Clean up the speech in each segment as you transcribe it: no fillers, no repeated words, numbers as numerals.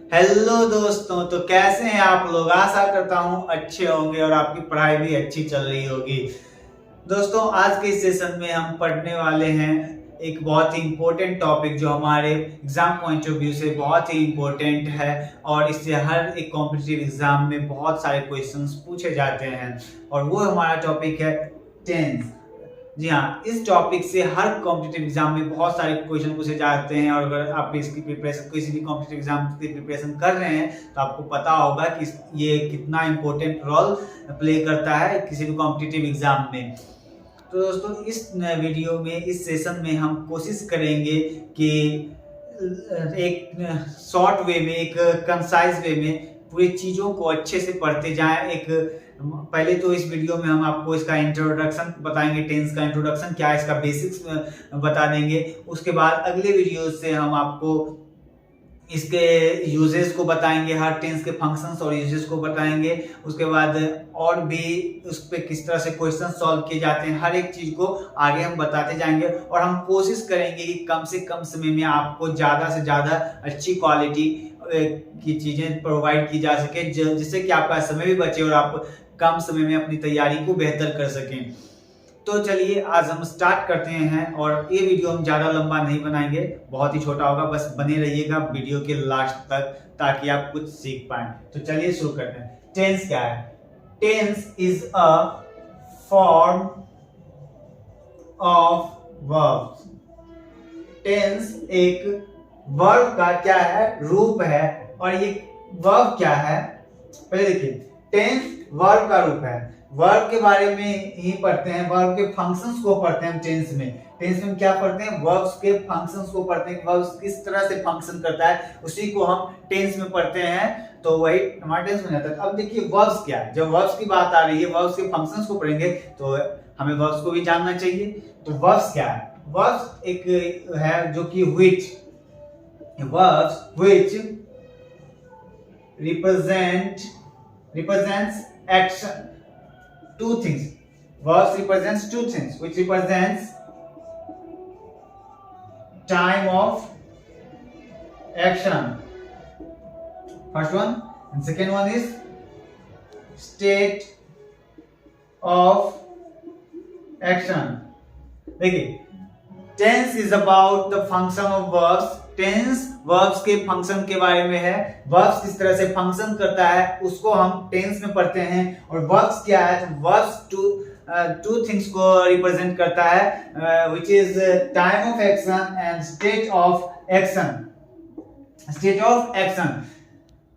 Hello दोस्तों, तो कैसे हैं आप लोग। आशा करता हूं अच्छे होंगे और आपकी पढ़ाई भी अच्छी चल रही होगी। दोस्तों, आज के इस सेशन में हम पढ़ने वाले हैं एक बहुत ही इम्पोर्टेंट टॉपिक जो हमारे एग्जाम पॉइंट ऑफ व्यू से बहुत ही इम्पोर्टेंट है और इससे हर एक कॉम्पिटिटिव एग्जाम में बहुत सारे क्वेश्चंस पूछे जाते हैं और वो हमारा टॉपिक है टेंस। जी हाँ, इस टॉपिक से हर कॉम्पिटिटिव एग्जाम में बहुत सारे क्वेश्चन पूछे जाते हैं और अगर आप इसकी प्रिपरेशन किसी भी कॉम्पिटिटिव एग्जाम की प्रिपरेशन कर रहे हैं तो आपको पता होगा कि ये कितना इम्पोर्टेंट रोल प्ले करता है किसी भी कॉम्पिटिटिव एग्जाम में। तो दोस्तों, इस वीडियो में इस सेशन में हम कोशिश करेंगे कि एक शॉर्ट वे में, एक कंसाइज वे में पूरी चीज़ों को अच्छे से पढ़ते जाएं। एक पहले तो इस वीडियो में हम आपको इसका इंट्रोडक्शन बताएंगे, टेंस का इंट्रोडक्शन क्या है, इसका बेसिक्स बता देंगे। उसके बाद अगले वीडियो से हम आपको इसके यूजेस को बताएंगे, हर टेंस के फंक्शंस और यूजेस को बताएंगे। उसके बाद और भी उस पर किस तरह से क्वेश्चन सॉल्व किए जाते हैं, हर एक चीज को आगे हम बताते जाएंगे और हम कोशिश करेंगे कि कम से कम समय में आपको ज़्यादा से ज़्यादा अच्छी क्वालिटी की चीज़ें प्रोवाइड की जा सके, जिससे कि आपका समय भी बचे और आप कम समय में अपनी तैयारी को बेहतर कर सकें। तो चलिए आज हम स्टार्ट करते हैं और ये वीडियो हम ज़्यादा लंबा नहीं बनाएंगे, बहुत ही छोटा होगा। बस बने रहिएगा वीडियो के लास्ट तक ताकि आप कुछ सीख पाएं। तो चलिए शुरू करते हैं। टेंस क्या है? Tense is a form of verb. Tense एक वर्ब का क्या है? रूप है। और ये वर्ब क्या है? पहले देखिए, टेंस वर्ब का रूप है। वर्ब के बारे में ही पढ़ते हैं, वर्ब के फंक्शंस को पढ़ते हैं टेंस में। टेंस में क्या पढ़ते हैं? वर्ब्स के फंक्शंस को पढ़ते हैं, वर्ब्स किस तरह से फंक्शन करता है उसी को हम टेंस में पढ़ते हैं। तो वही हमारा टेंस बन जाता है। अब देखिए वर्ब्स क्या है। जब वर्ब्स की बात आ रही है, वर्ब्स के फंक्शंस को पढ़ेंगे तो हमें वर्ब्स को भी जानना चाहिए। तो वर्ब्स क्या है? वर्ब्स एक है जो कि verbs which represents action. Two things. Verbs represents two things, which represents time of action. First one, and second one is state of action. देखिए, tense is about the function of verbs. Tense verbs के function के बारे में है। Verbs किस तरह से function करता है उसको हम टेंस में पढ़ते हैं। और वर्ब्स क्या है? तो वर्ब्स टू थिंग्स को रिप्रेजेंट करता है, which is time of action and state of action. State of action.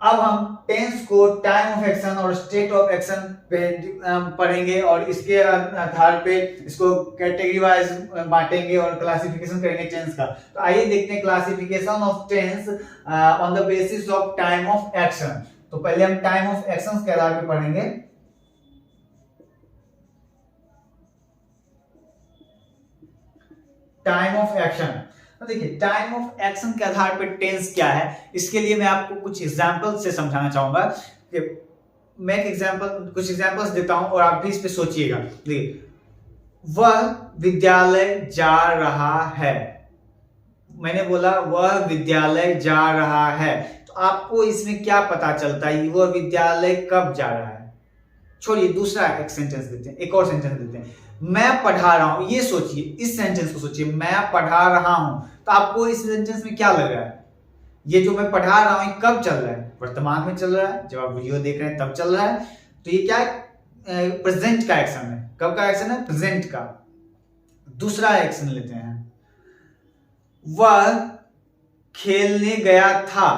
अब हम टेंस को टाइम ऑफ एक्शन और स्टेट ऑफ एक्शन पे पढ़ेंगे और इसके आधार पे इसको कैटेगरी वाइज बांटेंगे और क्लासिफिकेशन करेंगे टेंस का। तो आइए देखते हैं classification of tense on the basis of time of action. तो पहले हम टाइम ऑफ एक्शन के आधार पे पढ़ेंगे। Time of action. तो देखिए, टाइम ऑफ एक्शन के आधार पर टेंस क्या है, इसके लिए मैं आपको कुछ एग्जांपल से समझाना चाहूंगा। कि मैं कुछ एग्जांपल्स देता हूं और आप भी इस पे सोचिएगा। देखिए, वह विद्यालय जा रहा है। मैंने बोला वह विद्यालय जा रहा है, तो आपको इसमें क्या पता चलता है वह विद्यालय कब जा रहा है? छोड़िए, दूसरा एक सेंटेंस देते हैं, एक और सेंटेंस देते हैं। मैं पढ़ा रहा हूं। ये सोचिए, इस सेंटेंस को सोचिए, मैं पढ़ा रहा हूं। तो आपको इस सेंटेंस में क्या लग रहा है? ये जो मैं पढ़ा रहा हूं कब चल रहा है? वर्तमान में चल रहा है। जब आप वीडियो देख रहे हैं तब चल रहा है। तो ये क्या है? प्रेजेंट का एक्शन है। कब का एक्शन है? प्रेजेंट का। दूसरा एक्शन लेते हैं। वह खेलने गया था।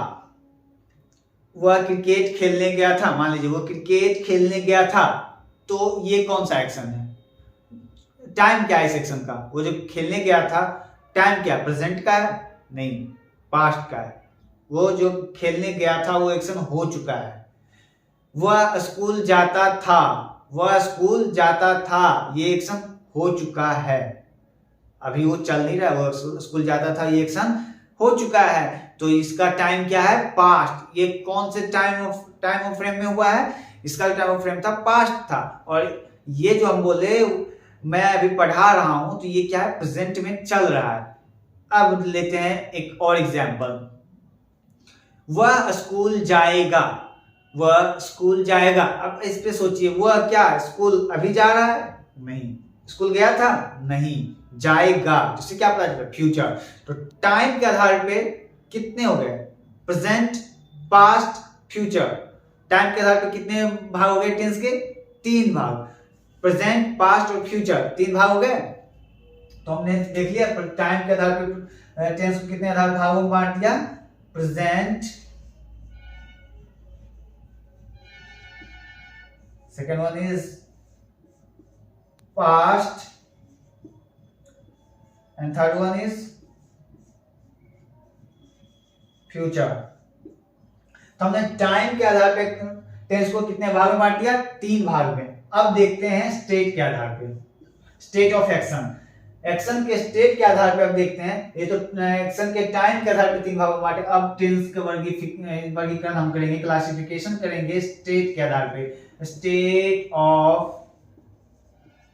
वह क्रिकेट खेलने गया था। मान लीजिए वो क्रिकेट खेलने गया था, तो ये कौन सा एक्शन है? टाइम क्या है इस एक्शन का? वो जो खेलने गया था, टाइम क्या? प्रेजेंट का है? नहीं, पास्ट का है। वो जो खेलने गया था वो एक्शन हो चुका है। वह स्कूल जाता था। वह स्कूल जाता था, ये एक्शन हो चुका है। अभी वो चल नहीं रहा है, वो स्कूल जाता था, ये एक्शन हो चुका है। तो इसका टाइम क्या है? पास्ट। ये कौन से टाइम ऑफ फ्रेम में हुआ है? इसका टाइम ऑफ फ्रेम था, पास्ट था। और ये जो हम बोले मैं अभी पढ़ा रहा हूं, तो ये क्या है? प्रेजेंट में चल रहा है। अब लेते हैं एक और एग्जाम्पल। वह स्कूल जाएगा, वह स्कूल जाएगा। अब इस पे सोचिए, वह क्या स्कूल अभी जा रहा है? नहीं। स्कूल गया था? नहीं। जाएगा, जिससे क्या पता चला? फ्यूचर। तो टाइम के आधार पे कितने हो गए? Present, past, future. टाइम के आधार पे कितने भाग हो गए टेंस के? 3 भाग। प्रेजेंट, पास्ट और फ्यूचर 3 भाग हो गए। तो हमने देख लिया टाइम के आधार पे टेंस को कितने आधार भागों में बांट दिया? Present, second one is past and third one is future। तो हमने टाइम के आधार पे टेंस को कितने भाग में बांट दिया? 3 भाग में। अब देखते हैं स्टेट के आधार पे, स्टेट ऑफ एक्शन। एक्शन के स्टेट के आधार पे अब देखते हैं। ये तो एक्शन के टाइम के आधार पे 3 भागों में बांटे। अब टेंस के वर्गीकरण हम करेंगे, क्लासिफिकेशन करेंगे स्टेट के आधार पे। State of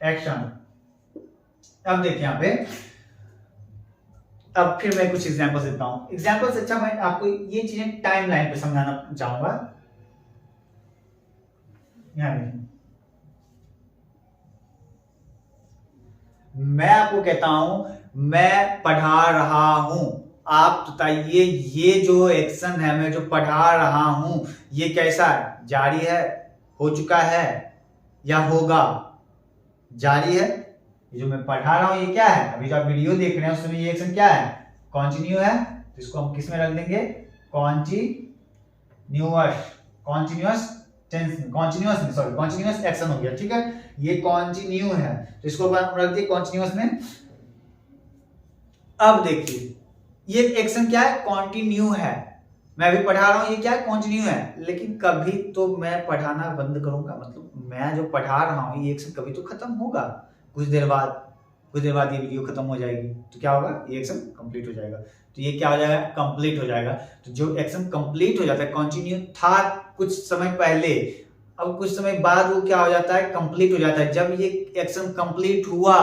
action. अब देखिए यहाँ पे, अब फिर मैं कुछ एग्जांपल्स देता हूं। एग्जांपल्स अच्छा मैं आपको ये चीजें टाइम लाइन पे समझाना चाहूंगा। यहाँ देखिए, मैं आपको कहता हूं मैं पढ़ा रहा हूं। आप बताइए ये जो एक्शन है, मैं जो पढ़ा रहा हूं, ये कैसा है? जारी है, हो चुका है या होगा? जारी है। ये जो मैं पढ़ा रहा हूं ये क्या है? अभी जो आप वीडियो देख रहे हैं उसमें ये एक्शन क्या है? कॉन्टिन्यू है। तो इसको हम किस में रख देंगे? Continuous. Continuous tense, continuous action हो गया। ठीक है, ये कॉन्टिन्यू है तो इसको रख दिए कॉन्टिन्यूअस में। अब देखिए ये एक्शन क्या है? कॉन्टिन्यू है। मैं अभी पढ़ा रहा हूं, ये क्या है? कॉन्टिन्यू है। लेकिन कभी तो मैं पढ़ाना बंद करूंगा, मतलब मैं जो पढ़ा रहा हूं ये एक्शन कभी तो खत्म होगा। कुछ देर बाद ये वीडियो खत्म हो जाएगी तो क्या होगा? ये एक्शन कंप्लीट हो जाएगा। तो ये क्या हो जाएगा? कंप्लीट हो जाएगा। तो जो एक्शन कंप्लीट हो जाता है, कंटिन्यू था कुछ समय पहले, अब कुछ समय बाद वो क्या हो जाता है? कंप्लीट हो जाता है। जब ये एक्शन कंप्लीट हुआ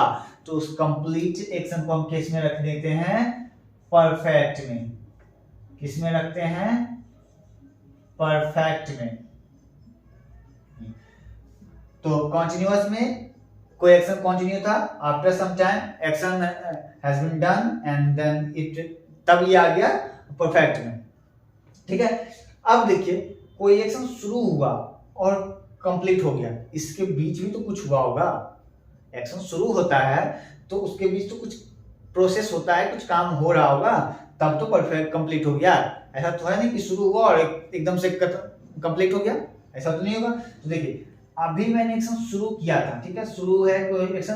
तो उस कंप्लीट एक्शन को हम किस में रख देते हैं? परफेक्ट में। किस में रखते हैं? परफेक्ट में। तो कॉन्टिन्यूअस में कोई एक्शन कंटिन्यू था, after some time action has been done and then it, तब ये आ गया परफेक्ट में। ठीक है, अब देखिए कोई एक्शन शुरू हुआ और कंप्लीट हो गया, इसके बीच भी तो कुछ हुआ होगा। एक्शन शुरू होता है तो उसके बीच तो कुछ प्रोसेस होता है, कुछ काम हो रहा होगा, तब तो परफेक्ट कंप्लीट हो गया। ऐसा तो है नहीं कि शुरू हुआ और एकदम से कंप्लीट हो गया, ऐसा तो नहीं होगा। तो देखिए अभी मैंने एक्शन शुरू किया था, ठीक है, शुरू है कोई एक्शन,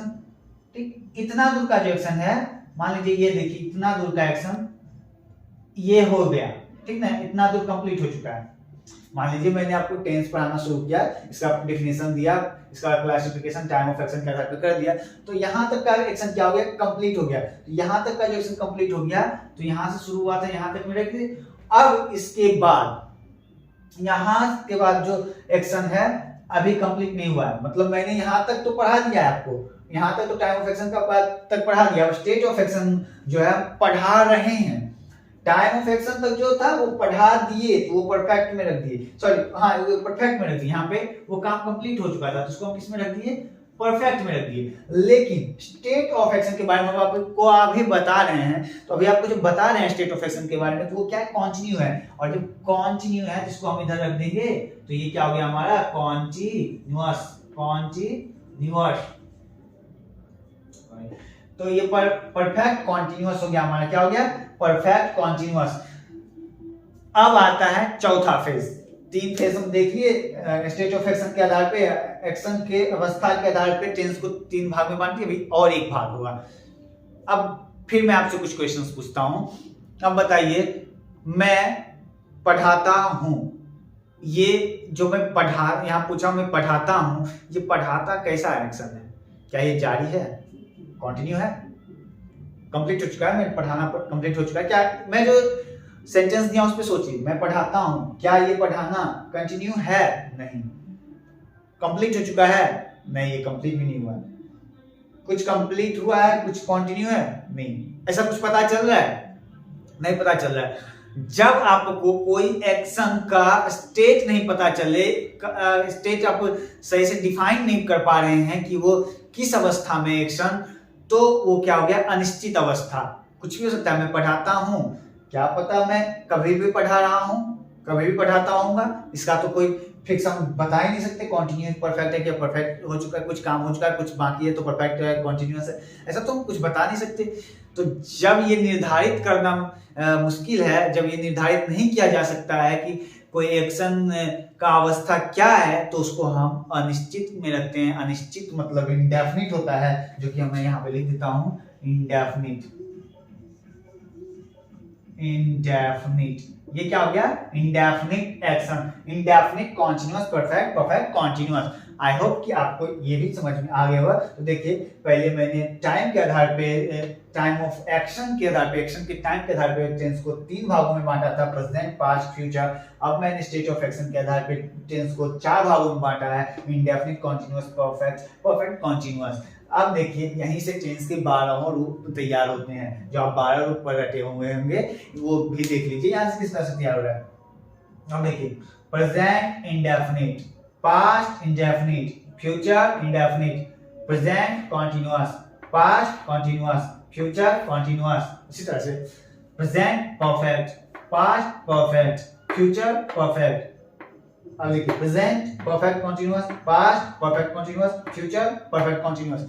ठीक, इतना दूर का जो एक्शन है, मान लीजिए ये देखिए इतना दूर का एक्शन ये हो गया, ठीक ना, इतना दूर कंप्लीट हो चुका है। मान लीजिए मैंने आपको टेंस पढ़ाना शुरू किया, इसका डेफिनेशन दिया, इसका क्लासिफिकेशन टाइम ऑफ एक्शन के आधार पर कर दिया, तो यहाँ तक का एक्शन क्या हो गया? कंप्लीट हो गया। तो यहाँ तक का जो एक्शन कंप्लीट हो गया, तो यहाँ से शुरू हुआ था, यहाँ तक में रख दिए। अब इसके बाद यहाँ के बाद जो एक्शन है अभी कंप्लीट नहीं हुआ है, मतलब मैंने यहाँ तक तो पढ़ा दिया है आपको, यहाँ तक तो टाइम ऑफ एक्शन का तक पढ़ा दिया। स्टेट ऑफ एक्शन जो है पढ़ा रहे हैं, टाइम ऑफ एक्शन तक जो था वो पढ़ा दिए, तो वो परफेक्ट में रख दिए, सॉरी हाँ वो परफेक्ट में रख दिए। यहाँ पे वो काम कंप्लीट हो चुका था तो उसको हम किस में रख दिए? परफेक्ट में रख दिए। लेकिन स्टेट ऑफ एक्शन के बारे में हम आपको अभी बता रहे हैं, तो अभी आपको जो बता रहे हैं स्टेट ऑफ एक्शन के बारे में, तो वो क्या है? कॉन्टिन्यू है। और जब कॉन्टिन्यू है जिसको हम इधर रख देंगे तो ये क्या हो गया हमारा? कॉन्टिन्यूअस। कॉन्टिन्यूअस, तो ये परफेक्ट कॉन्टिन्यूअस हो गया हमारा, क्या हो गया? Perfect continuous. अब आता है चौथा फेज। 3 फेज हम देखिए स्टेट ऑफ एक्शन के आधार पे, एक्शन के अवस्था के आधार पे टेंस को 3 भाग में बांट दिया, अभी और एक भाग होगा। अब फिर मैं आपसे कुछ क्वेश्चंस पूछता हूं। अब बताइए, मैं पढ़ाता हूं, ये जो मैं यहाँ पूछा मैं पढ़ाता हूं, ये पढ़ाता कैसा एक्शन है? क्या ये जारी है? कंटिन्यू है? कंप्लीट हो चुका है? मैं पढ़ाना कंप्लीट हो चुका है? क्या मैं जो सेंटेंस दिया उस पे सोचिए, मैं पढ़ाता हूं, क्या ये पढ़ाना कंटिन्यू है? नहीं। कंप्लीट हो चुका है? नहीं, ये कंप्लीट भी नहीं हुआ। कुछ कंप्लीट हुआ है, कुछ कंटिन्यू है? नहीं। ऐसा कुछ पता चल रहा है? नहीं पता चल रहा है। जब आपको कोई एक्शन का स्टेट नहीं पता चले, स्टेट आप सही से डिफाइन नहीं कर पा रहे हैं कि वो किस अवस्था में एक्शन, तो वो क्या हो गया, अनिश्चित अवस्था। कुछ भी हो सकता है, मैं पढ़ाता हूँ, क्या पता मैं कभी भी पढ़ा रहा हूँ, कभी भी पढ़ाता हूँगा, इसका तो कोई फिक्स हम बता ही नहीं सकते। कॉन्टिन्यूस परफेक्ट है, क्या परफेक्ट हो चुका है, कुछ काम हो चुका है, कुछ बाकी है तो परफेक्ट है, कॉन्टिन्यूस है, ऐसा तो हम कुछ बता नहीं सकते। तो जब ये निर्धारित करना मुश्किल है, जब ये निर्धारित नहीं किया जा सकता है कि कोई एक्शन का अवस्था क्या है, तो उसको हम अनिश्चित में रखते हैं। अनिश्चित मतलब इंडेफिनिट होता है, जो कि मैं यहाँ पे लिख देता हूँ, इंडेफिनिट। इंडेफिनिट ये क्या हो गया, indefinite action, indefinite continuous perfect, perfect continuous. I hope कि आपको ये भी समझ में आ गया होगा। तो देखिए, पहले मैंने टाइम के आधार पे, टाइम ऑफ एक्शन के आधार पे, एक्शन के टाइम के आधार पे टेंस को 3 भागों में बांटा था, प्रेजेंट, पास्ट, फ्यूचर। अब मैंने स्टेट ऑफ एक्शन के आधार पे टेंस को 4 भागों में बांटा है, indefinite, continuous, perfect, perfect continuous. अब देखिए, यहीं से टेंस के 12 रूप तैयार होते हैं, जो आप 12 रूप पर रटे हुए होंगे वो भी देख लीजिए यहाँ से किस तरह से तैयार हो रहा है। अब देखिए, present indefinite, past indefinite, future indefinite, present continuous, past continuous, future continuous. इसी तरह से present perfect, past perfect, future perfect. अब देखिए, present perfect continuous, past perfect continuous, future perfect continuous.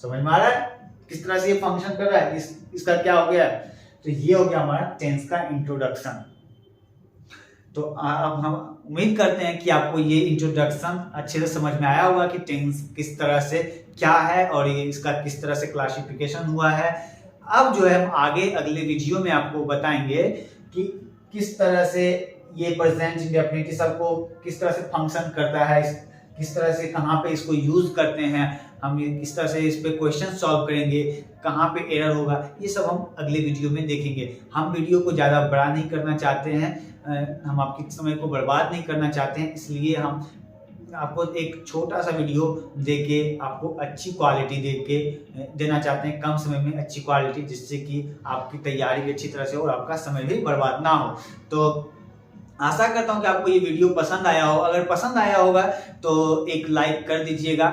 समझ में आ रहा है किस तरह से ये फंक्शन कर रहा है, इसका क्या हो गया। तो ये हो गया हमारा टेंस का इंट्रोडक्शन। तो अब हम उम्मीद करते हैं कि आपको ये इंट्रोडक्शन अच्छे से समझ में आया होगा कि टेंस किस तरह से क्या है और ये इसका किस तरह से क्लासिफिकेशन हुआ है। अब जो है हम आगे अगले वीडियो में आपको बताएंगे कि किस तरह से ये प्रेजेंट इंडेफिनिट सबको किस तरह से फंक्शन करता है, किस तरह से कहाँ पे इसको यूज करते हैं, हम ये किस तरह से इस पे क्वेश्चन सॉल्व करेंगे, कहाँ पे एरर होगा, ये सब हम अगले वीडियो में देखेंगे। हम वीडियो को ज़्यादा बड़ा नहीं करना चाहते हैं, हम आपके समय को बर्बाद नहीं करना चाहते हैं, इसलिए हम आपको एक छोटा सा वीडियो देके आपको अच्छी क्वालिटी देके देना चाहते हैं, कम समय में अच्छी क्वालिटी, जिससे कि आपकी तैयारी भी अच्छी तरह से हो और आपका समय भी बर्बाद ना हो। तो आशा करता हूँ कि आपको ये वीडियो पसंद आया हो। अगर पसंद आया होगा तो एक लाइक कर दीजिएगा।